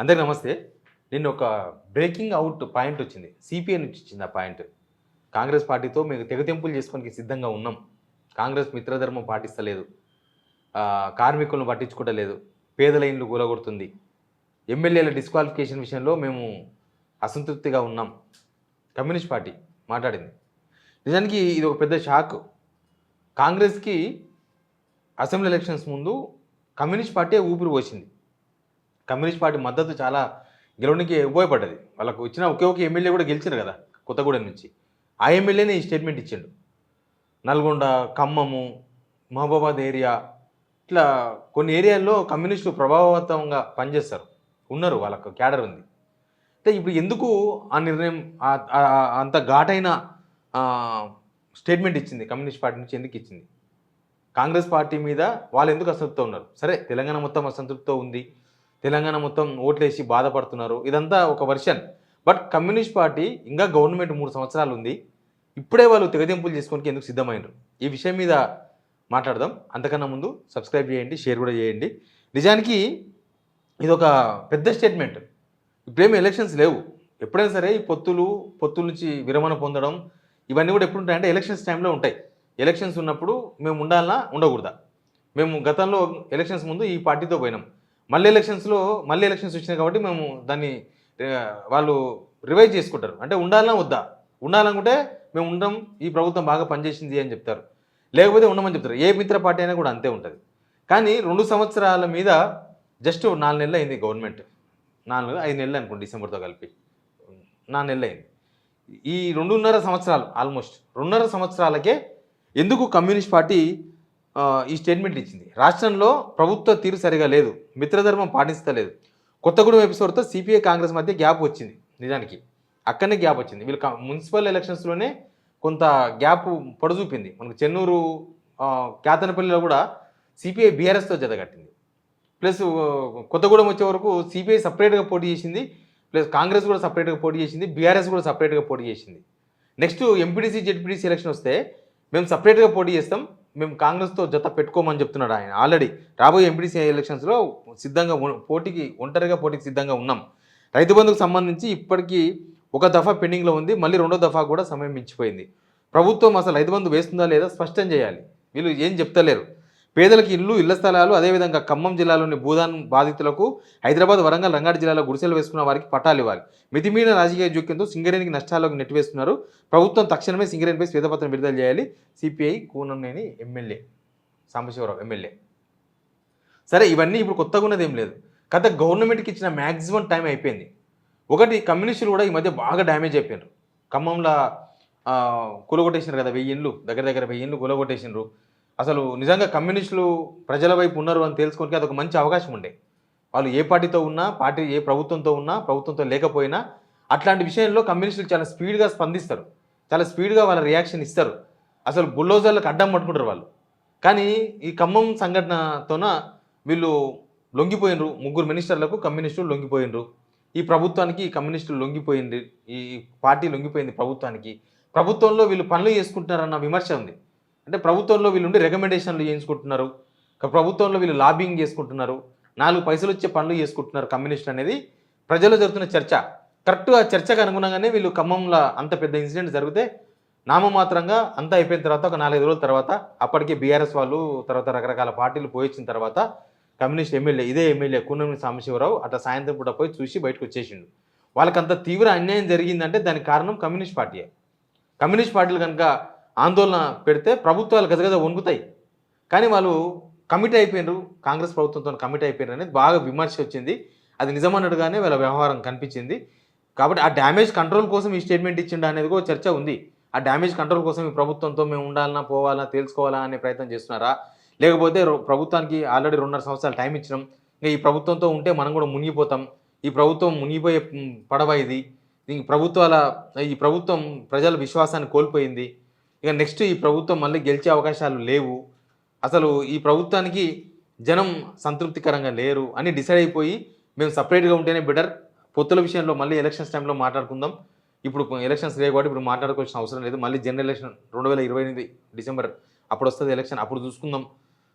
అందరికి నమస్తే. నిన్న ఒక బ్రేకింగ్ అవుట్ పాయింట్ వచ్చింది. సిపిఐ నుంచి వచ్చింది ఆ పాయింట్. కాంగ్రెస్ పార్టీతో మేము తెగతెంపులు చేసుకోవడానికి సిద్ధంగా ఉన్నాం. కాంగ్రెస్ మిత్రధర్మం పాటిస్తలేదు. కార్మికులను పట్టించుకోవట్లేదు. పేదల ఇండ్లు కూలగొడుతుంది. ఎమ్మెల్యేల డిస్క్వాలిఫికేషన్ విషయంలో మేము అసంతృప్తిగా ఉన్నాం. కమ్యూనిస్ట్ పార్టీ మాట్లాడింది. నిజానికి ఇది ఒక పెద్ద షాక్. కాంగ్రెస్కి అసెంబ్లీ ఎలక్షన్స్ ముందు కమ్యూనిస్ట్ పార్టీ ఊపిరి పోసింది. కమ్యూనిస్ట్ పార్టీ మద్దతు చాలా గెలవడానికి ఉపయోగపడ్డది. వాళ్ళకు ఇచ్చిన ఒకే ఒక ఎమ్మెల్యే కూడా గెలిచారు కదా కొత్తగూడెం నుంచి. ఆ ఎమ్మెల్యేనే ఈ స్టేట్మెంట్ ఇచ్చిండు. నల్గొండ, ఖమ్మము, మహబూబాబాద్ ఏరియా ఇట్లా కొన్ని ఏరియాల్లో కమ్యూనిస్టులు ప్రభావవంతంగా పనిచేస్తారు, ఉన్నారు, వాళ్ళకు క్యాడర్ ఉంది. అంటే ఇప్పుడు ఎందుకు ఆ నిర్ణయం అంత ఘాటైన స్టేట్మెంట్ ఇచ్చింది కమ్యూనిస్ట్ పార్టీ నుంచి? ఎందుకు ఇచ్చింది? కాంగ్రెస్ పార్టీ మీద వాళ్ళు ఎందుకు అసంతృప్తితో ఉన్నారు? సరే, తెలంగాణ మొత్తం అసంతృప్తితో ఉంది, తెలంగాణ మొత్తం ఓట్లేసి బాధపడుతున్నారు, ఇదంతా ఒక వర్షన్. బట్ కమ్యూనిస్ట్ పార్టీ ఇంకా గవర్నమెంట్ 3 సంవత్సరాలు ఉంది, ఇప్పుడే వాళ్ళు తెగదెంపులు చేసుకోవడానికి ఎందుకు సిద్ధమైనరు? ఈ విషయం మీద మాట్లాడదాం. అంతకన్నా ముందు సబ్స్క్రైబ్ చేయండి, షేర్ కూడా చేయండి. నిజానికి ఇది ఒక పెద్ద స్టేట్మెంట్. ఇప్పుడేమి ఎలక్షన్స్ లేవు. ఎప్పుడైనా సరే ఈ పొత్తుల నుంచి విరమణ పొందడం ఇవన్నీ కూడా ఎప్పుడు ఉంటాయంటే ఎలక్షన్స్ టైంలో ఉంటాయి. ఎలక్షన్స్ ఉన్నప్పుడు మేము ఉండాలన్నా ఉండకూడదా? మేము గతంలో ఎలక్షన్స్ ముందు ఈ పార్టీతో పోయినాం, మళ్ళీ ఎలక్షన్స్ వచ్చినాయి కాబట్టి మేము దాన్ని వాళ్ళు రివైజ్ చేసుకుంటారు. అంటే ఉండాలన్నా వద్దా? ఉండాలనుకుంటే మేము ఉండం, ఈ ప్రభుత్వం బాగా పనిచేసింది అని చెప్తారు, లేకపోతే ఉండమని చెప్తారు. ఏ మిత్ర పార్టీ అయినా కూడా అంతే ఉంటుంది. కానీ 2 సంవత్సరాల మీద జస్ట్ 4 నెలలు అయింది గవర్నమెంట్. 5 నెలలు అనుకోండి, డిసెంబర్తో కలిపి 4 నెలలు అయింది. ఈ 2.5 సంవత్సరాలు, ఆల్మోస్ట్ 2.5 సంవత్సరాలకే ఎందుకు కమ్యూనిస్ట్ పార్టీ ఈ స్టేట్మెంట్ ఇచ్చింది? రాష్ట్రంలో ప్రభుత్వ తీరు సరిగా లేదు, మిత్రధర్మం పాటిస్తలేదు. కొత్తగూడెం ఎపిసోడ్తో సిపిఐ కాంగ్రెస్ మధ్య గ్యాప్ వచ్చింది. నిజానికి అక్కడనే గ్యాప్ వచ్చింది. వీళ్ళు మున్సిపల్ ఎలక్షన్స్లోనే కొంత గ్యాప్ పొడచూపింది. మనకు చెన్నూరు, కేతనపల్లిలో కూడా సిపిఐ బీఆర్ఎస్తో జతగట్టింది. ప్లస్ కొత్తగూడెం వచ్చే వరకు సిపిఐ సపరేట్గా పోటీ చేసింది, ప్లస్ కాంగ్రెస్ కూడా సపరేట్గా పోటీ చేసింది, బీఆర్ఎస్ కూడా సపరేట్గా పోటీ చేసింది. నెక్స్ట్ ఎంపీటీసీ జెడ్పీటీసీ ఎలక్షన్ వస్తే మేము సపరేట్గా పోటీ చేస్తాం, మేము కాంగ్రెస్తో జత పెట్టుకోమని చెప్తున్నాడు ఆయన. ఆల్రెడీ రాబోయే ఎంపీటీసీ ఎలక్షన్స్లో సిద్ధంగా ఒంటరిగా పోటీకి సిద్ధంగా ఉన్నాం. రైతు బంధుకు సంబంధించి ఇప్పటికీ ఒక దఫా పెండింగ్లో ఉంది, మళ్ళీ 2వ దఫా కూడా సమయం మించిపోయింది. ప్రభుత్వం అసలు రైతు బంధు వేస్తుందా లేదా స్పష్టం చేయాలి. వీళ్ళు ఏం చెప్తలేరు. పేదలకు ఇళ్ల స్థలాలు, అదేవిధంగా ఖమ్మం జిల్లాలోని భూదాన్ బాధితులకు, హైదరాబాద్, వరంగల్, రంగారెడ్డి జిల్లాలో గుడిసెలు వేసుకున్న వారికి పట్టాలు ఇవ్వాలి. మితిమీరిన రాజకీయ జోక్యంతో సింగరేణికి నష్టాల్లోకి నెట్టివేస్తున్నారు. ప్రభుత్వం తక్షణమే సింగరేణిపై శ్వేతపత్రం విడుదల చేయాలి. CPI Kunamneni MLA, Sambasivarao MLA. సరే, ఇవన్నీ ఇప్పుడు కొత్తగా ఉన్నది ఏం లేదు. గవర్నమెంట్కి ఇచ్చిన మ్యాక్సిమం టైం అయిపోయింది. ఒకటి, కమ్యూనిస్టులు కూడా ఈ మధ్య బాగా డ్యామేజ్ అయిపోయినారు. ఖమ్మంలో కూలగొట్టేసినారు కదా, 1000 ఇండ్లు, దగ్గర 1000 ఇండ్లు కూలగొట్టేసినారు. అసలు నిజంగా కమ్యూనిస్టులు ప్రజల వైపు ఉన్నారు అని తెలుసుకోవడానికి అదొక మంచి అవకాశం ఉండే. వాళ్ళు ఏ పార్టీతో ఉన్నా, ఏ ప్రభుత్వంతో ఉన్నా, ప్రభుత్వంతో లేకపోయినా అట్లాంటి విషయంలో కమ్యూనిస్టులు చాలా స్పీడ్గా స్పందిస్తారు, చాలా స్పీడ్గా వాళ్ళ రియాక్షన్ ఇస్తారు. అసలు బుల్డోజర్లకు అడ్డం పట్టుకుంటారు వాళ్ళు. కానీ ఈ ఖమ్మం సంఘటనతోన వీళ్ళు లొంగిపోయినరు. 3 మినిస్టర్లకు కమ్యూనిస్టులు లొంగిపోయినరు. ఈ ప్రభుత్వానికి కమ్యూనిస్టులు లొంగిపోయింది, ఈ పార్టీ లొంగిపోయింది ప్రభుత్వానికి. ప్రభుత్వంలో వీళ్ళు పనులు చేసుకుంటున్నారన్న విమర్శ ఉంది. అంటే ప్రభుత్వంలో వీళ్ళు ఉండి రికమెండేషన్లు చేయించుకుంటున్నారు, ప్రభుత్వంలో వీళ్ళు లాబింగ్ చేసుకుంటున్నారు, 4 పైసలు వచ్చే పనులు చేసుకుంటున్నారు కమ్యూనిస్ట్ అనేది ప్రజల్లో జరుగుతున్న చర్చ. కరెక్ట్ ఆ చర్చకు అనుగుణంగానే వీళ్ళు ఖమ్మంలో అంత పెద్ద ఇన్సిడెంట్ జరిగితే నామమాత్రంగా అంతా అయిపోయిన తర్వాత ఒక 4-5 రోజుల తర్వాత అప్పటికే బీఆర్ఎస్ వాళ్ళు, తర్వాత రకరకాల పార్టీలు పోయించిన తర్వాత కమ్యూనిస్ట్ ఇదే ఎమ్మెల్యే కూనంనేని సాంబశివరావు అట్లా సాయంత్రం పూట పోయి చూసి బయటకు వచ్చేసిండు. వాళ్ళకంత తీవ్ర అన్యాయం జరిగిందంటే దానికి కారణం కమ్యూనిస్ట్ పార్టీయే. కమ్యూనిస్ట్ పార్టీలు కనుక ఆందోళన పెడితే ప్రభుత్వాలు గజగజ వణుకుతాయి. కానీ వాళ్ళు కమిట్ అయిపోయినారు, కాంగ్రెస్ ప్రభుత్వంతో కమిట్ అయిపోయినారు అనేది బాగా విమర్శ వచ్చింది. అది నిజమన్నట్టుగానే వాళ్ళ వ్యవహారం కనిపించింది. కాబట్టి ఆ డ్యామేజ్ కంట్రోల్ కోసం ఈ స్టేట్మెంట్ ఇచ్చిండు అనేది కూడా చర్చ ఉంది. ఆ డ్యామేజ్ కంట్రోల్ కోసం ఈ ప్రభుత్వంతో మేము ఉండాలన్నా, పోవాలా, తెలుసుకోవాలా అనే ప్రయత్నం చేస్తున్నారా, లేకపోతే ప్రభుత్వానికి ఆల్రెడీ 2.5 సంవత్సరాలు టైం ఇచ్చినాం, ఇంకా ఈ ప్రభుత్వంతో ఉంటే మనం కూడా మునిగిపోతాం, ఈ ప్రభుత్వం మునిగిపోయే పడవ ఇది, ఈ ప్రభుత్వం ప్రజల విశ్వాసాన్ని కోల్పోయింది, ఇక నెక్స్ట్ ఈ ప్రభుత్వం మళ్ళీ గెలిచే అవకాశాలు లేవు, అసలు ఈ ప్రభుత్వానికి జనం సంతృప్తికరంగా లేరు అని డిసైడ్ అయిపోయి మేము సపరేట్గా ఉంటేనే బెటర్, పొత్తుల విషయంలో మళ్ళీ ఎలక్షన్స్ టైంలో మాట్లాడుకుందాం, ఇప్పుడు ఎలక్షన్స్ లేవు కాబట్టి ఇప్పుడు మాట్లాడుకోవాల్సిన అవసరం లేదు, మళ్ళీ జనరల్ ఎలక్షన్ 2028 డిసెంబర్ అప్పుడు వస్తుంది ఎలక్షన్, అప్పుడు చూసుకుందాం,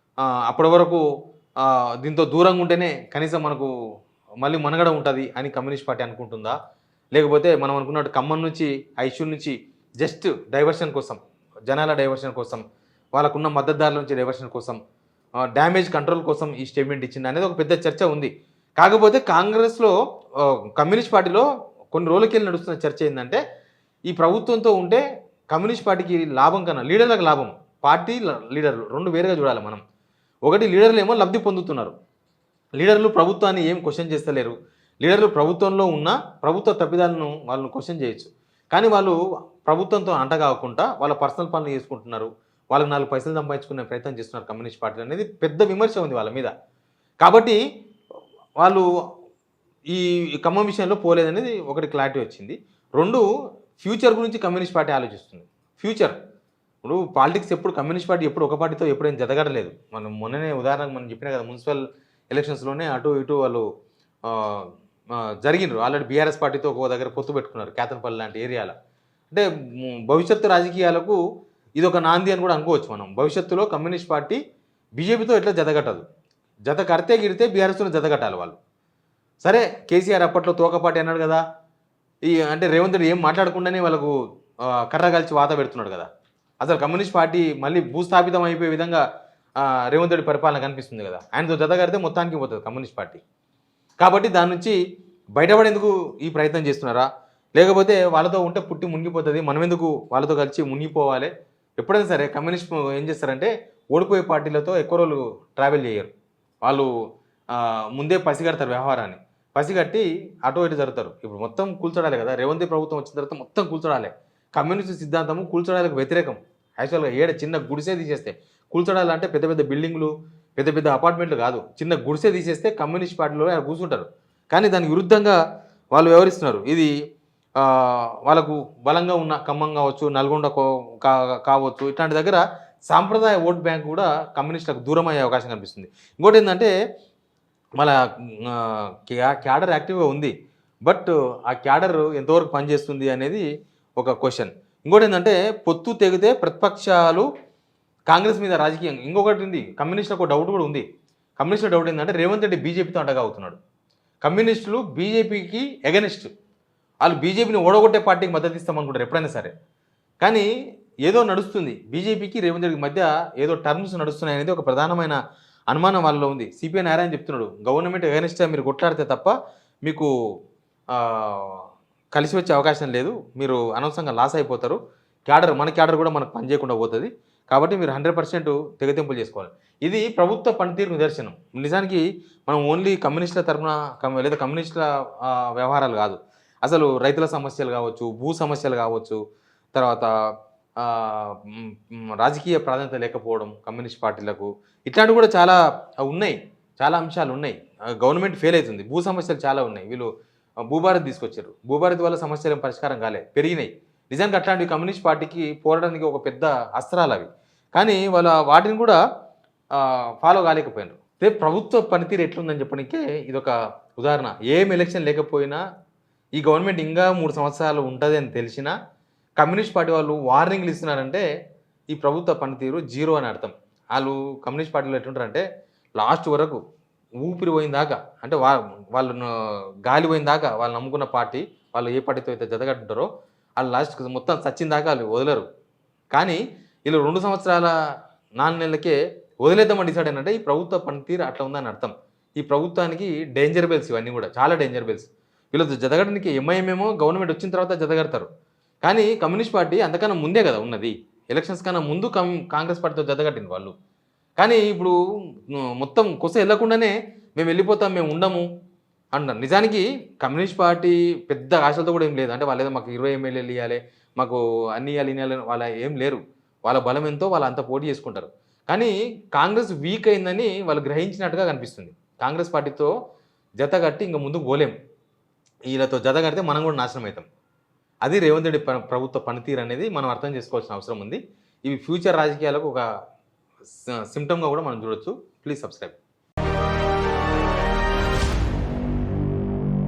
అప్పటి వరకు దీంతో దూరంగా ఉంటేనే కనీసం మనకు మళ్ళీ మనుగడ ఉంటుంది అని కమ్యూనిస్ట్ పార్టీ అనుకుంటుందా? లేకపోతే మనం అనుకున్నట్టు ఖమ్మం నుంచి ఆ ఇష్యూ నుంచి జస్ట్ డైవర్షన్ కోసం, జనాల డైవర్షన్ కోసం, వాళ్ళకున్న మద్దతుదారుల నుంచి డైవర్షన్ కోసం, డ్యామేజ్ కంట్రోల్ కోసం ఈ స్టేట్మెంట్ ఇచ్చింది అనేది ఒక పెద్ద చర్చ ఉంది. కాకపోతే కాంగ్రెస్లో కమ్యూనిస్ట్ పార్టీలో కొన్ని రోజులకెళ్ళి నడుస్తున్న చర్చ ఏంటంటే ఈ ప్రభుత్వంతో ఉంటే కమ్యూనిస్ట్ పార్టీకి లాభం కన్నా లీడర్లకు లాభం, పార్టీ లీడర్లు రెండు వేరుగా చూడాలి మనం. ఒకటి లీడర్లు ఏమో లబ్ధి పొందుతున్నారు, లీడర్లు ప్రభుత్వాన్ని ఏం క్వశ్చన్ చేస్తలేరు. లీడర్లు ప్రభుత్వంలో ఉన్న ప్రభుత్వ తప్పిదాలను వాళ్ళని క్వశ్చన్ చేయొచ్చు, కానీ వాళ్ళు ప్రభుత్వంతో అంటగాకుండా వాళ్ళ పర్సనల్ పనులు చేసుకుంటున్నారు, వాళ్ళకి 4 పైసలు సంపాదించుకునే ప్రయత్నం చేస్తున్నారు కమ్యూనిస్ట్ పార్టీలు అనేది పెద్ద విమర్శ ఉంది వాళ్ళ మీద. కాబట్టి వాళ్ళు ఈ ఖమ్మం విషయంలో పోలేదనేది ఒకటి క్లారిటీ వచ్చింది. 2 ఫ్యూచర్ గురించి కమ్యూనిస్ట్ పార్టీ ఆలోచిస్తుంది. ఫ్యూచర్ ఇప్పుడు పాలిటిక్స్ ఎప్పుడు కమ్యూనిస్ట్ పార్టీ ఎప్పుడు ఒక పార్టీతో ఎప్పుడైనా జతగడలేదు. మనం మొన్ననే ఉదాహరణకు మనం చెప్పినా కదా, మున్సిపల్ ఎలక్షన్స్లోనే అటు ఇటు వాళ్ళు జరిగినారు. ఆల్రెడీ బీఆర్ఎస్ పార్టీతో ఒక దగ్గర పొత్తు పెట్టుకున్నారు కేతన్పల్లి లాంటి ఏరియాలో. అంటే భవిష్యత్తు రాజకీయాలకు ఇది ఒక నాంది అని కూడా అనుకోవచ్చు మనం. భవిష్యత్తులో కమ్యూనిస్ట్ పార్టీ బీజేపీతో ఎట్లా జతగట్టదు, జత కడితే గిడితే బీఆర్ఎస్తో జతగట్టాలి వాళ్ళు. సరే కేసీఆర్ అప్పట్లో తోకపాటి అన్నాడు కదా, ఈ అంటే రేవంత్ రెడ్డి ఏం మాట్లాడకుండానే వాళ్ళకు కర్ర కలిసి వాత పెడుతున్నాడు కదా. అసలు కమ్యూనిస్ట్ పార్టీ మళ్ళీ భూస్థాపితం అయిపోయే విధంగా రేవంత్ రెడ్డి పరిపాలన కనిపిస్తుంది కదా. ఆయనతో జత కడితే మొత్తానికి పోతుంది కమ్యూనిస్ట్ పార్టీ. కాబట్టి దాని నుంచి బయటపడేందుకు ఈ ప్రయత్నం చేస్తున్నారా, లేకపోతే వాళ్ళతో ఉంటే పుట్టి మునిగిపోతుంది, మనం ఎందుకు వాళ్ళతో కలిసి మునిగిపోవాలి. ఎప్పుడైనా సరే కమ్యూనిస్ట్ ఏం చేస్తారంటే ఓడిపోయే పార్టీలతో ఎక్కువ రోజులు ట్రావెల్ చేయరు. వాళ్ళు ముందే పసిగడతారు వ్యవహారాన్ని, పసిగట్టి అటు ఇటు జరుగుతారు. ఇప్పుడు మొత్తం కూల్చడాలి కదా, రేవంత్ ప్రభుత్వం వచ్చిన తర్వాత మొత్తం కూల్చడాలి. కమ్యూనిస్ట్ సిద్ధాంతము కూల్చడాలకు వ్యతిరేకం. యాక్చువల్గా చిన్న గుడిసే తీసేస్తే కూల్చడాలంటే పెద్ద పెద్ద బిల్డింగ్లు, పెద్ద పెద్ద అపార్ట్మెంట్లు కాదు, చిన్న గుడిసే తీసేస్తే కమ్యూనిస్ట్ పార్టీలో కూర్చుంటారు. కానీ దానికి విరుద్ధంగా వాళ్ళు వ్యవహరిస్తున్నారు. ఇది వాళ్ళకు బలంగా ఉన్న ఖమ్మం కావచ్చు, నల్గొండ కావచ్చు, ఇట్లాంటి దగ్గర సాంప్రదాయ ఓట్ బ్యాంక్ కూడా కమ్యూనిస్టులకు దూరం అయ్యే అవకాశం కనిపిస్తుంది. ఇంకోటి ఏంటంటే మన క్యాడర్ యాక్టివ్గా ఉంది, బట్ ఆ క్యాడర్ ఎంతవరకు పనిచేస్తుంది అనేది ఒక క్వశ్చన్. ఇంకోటి ఏంటంటే పొత్తు తెగితే ప్రతిపక్షాలు కాంగ్రెస్ మీద రాజకీయం. ఇంకొకటి ఉంది, కమ్యూనిస్టులకు ఒక డౌట్ కూడా ఉంది. కమ్యూనిస్టుల డౌట్ ఏంటంటే రేవంత్ రెడ్డి బీజేపీతో అండగా అవుతున్నాడు. కమ్యూనిస్టులు బీజేపీకి ఎగనిస్ట్, వాళ్ళు బీజేపీని ఓడగొట్టే పార్టీకి మద్దతు ఇస్తామనుకుంటారు ఎప్పుడైనా సరే. కానీ ఏదో నడుస్తుంది, బీజేపీకి రేవంత్ రెడ్డికి మధ్య ఏదో టర్మ్స్ నడుస్తున్నాయి అనేది ఒక ప్రధానమైన అనుమానం వాళ్ళలో ఉంది. సిపిఐ నారాయణ చెప్తున్నాడు, గవర్నమెంట్ ఎగనిస్ట్గా మీరు కొట్లాడితే తప్ప మీకు కలిసి వచ్చే అవకాశం లేదు, మీరు అనవసరంగా లాస్ అయిపోతారు, మన క్యాడర్ కూడా మనకు పనిచేయకుండా పోతుంది, కాబట్టి మీరు 100% తెగతింపులు చేసుకోవాలి. ఇది ప్రభుత్వ పనితీరు నిదర్శనం. నిజానికి మనం ఓన్లీ కమ్యూనిస్టుల తరఫున లేదా కమ్యూనిస్టుల వ్యవహారాలు కాదు, అసలు రైతుల సమస్యలు కావచ్చు, భూ సమస్యలు కావచ్చు, తర్వాత రాజకీయ ప్రాధాన్యత లేకపోవడం కమ్యూనిస్ట్ పార్టీలకు, ఇట్లాంటివి కూడా చాలా ఉన్నాయి, చాలా అంశాలు ఉన్నాయి. గవర్నమెంట్ ఫెయిల్ అవుతుంది, భూ సమస్యలు చాలా ఉన్నాయి. వీళ్ళు భూభారత్ తీసుకొచ్చారు, భూభారత్ వల్ల సమస్యలు పరిష్కారం కాలే, పెరిగినాయి. నిజానికి అట్లాంటివి కమ్యూనిస్ట్ పార్టీకి పోరాటానికి ఒక పెద్ద అస్త్రాలు అవి, కానీ వాటిని కూడా ఫాలో కాలేకపోయినారు. ప్రభుత్వ పనితీరు ఎట్లుందని చెప్పడానికే ఇదొక ఉదాహరణ. ఏం ఎలక్షన్ లేకపోయినా ఈ గవర్నమెంట్ ఇంకా 3 సంవత్సరాలు ఉంటుంది అని తెలిసినా కమ్యూనిస్ట్ పార్టీ వాళ్ళు వార్నింగ్లు ఇస్తున్నారంటే ఈ ప్రభుత్వ పనితీరు జీరో అని అర్థం. వాళ్ళు కమ్యూనిస్ట్ పార్టీలో ఎట్లుంటారంటే లాస్ట్ వరకు ఊపిరి పోయిందాకా, అంటే వాళ్ళు గాలి పోయిందాకా వాళ్ళు నమ్ముకున్న పార్టీ, వాళ్ళు ఏ పార్టీతో అయితే జతగట్టుంటారో వాళ్ళు లాస్ట్కి మొత్తం సచ్చిన దాకా వాళ్ళు వదలరు. కానీ వీళ్ళు 2 సంవత్సరాల 4 నెలలకే వదిలేద్దామని డిసైడ్ అయినంటే ఈ ప్రభుత్వ పనితీరు అట్లా ఉందని అర్థం. ఈ ప్రభుత్వానికి డేంజర్ బెల్స్ ఇవన్నీ కూడా చాలా డేంజర్ బెల్స్. వీళ్ళతో జతగడానికి ఎంఐఎంఏమో గవర్నమెంట్ వచ్చిన తర్వాత జతగడతారు, కానీ కమ్యూనిస్ట్ పార్టీ అంతకన్నా ముందే కదా ఉన్నది, ఎలక్షన్స్ కన్నా ముందు కాంగ్రెస్ పార్టీతో జతగట్టింది వాళ్ళు. కానీ ఇప్పుడు మొత్తం కొస వెళ్ళకుండానే మేము వెళ్ళిపోతాం, మేము ఉండము అంటారు. నిజానికి కమ్యూనిస్ట్ పార్టీ పెద్ద ఆశలతో కూడా ఏం లేదు, అంటే వాళ్ళు ఏదో మాకు 20 ఎమ్మెల్యేలు ఇవ్వాలి, మాకు అన్ని ఇవ్వాలి వాళ్ళ ఏం లేరు. వాళ్ళ బలం ఎంతో వాళ్ళు అంత పోటీ చేసుకుంటారు. కానీ కాంగ్రెస్ వీక్ అయిందని వాళ్ళు గ్రహించినట్టుగా కనిపిస్తుంది. కాంగ్రెస్ పార్టీతో జతగట్టి ఇంకా ముందుకు పోలేం, వీళ్ళతో జతగడితే మనం కూడా నాశనం అవుతాం. అది రేవంత్ రెడ్డి ప్రభుత్వ పనితీరు అనేది మనం అర్థం చేసుకోవాల్సిన అవసరం ఉంది. ఇవి ఫ్యూచర్ రాజకీయాలకు ఒక సిమ్టమ్గా కూడా మనం చూడొచ్చు. Please subscribe.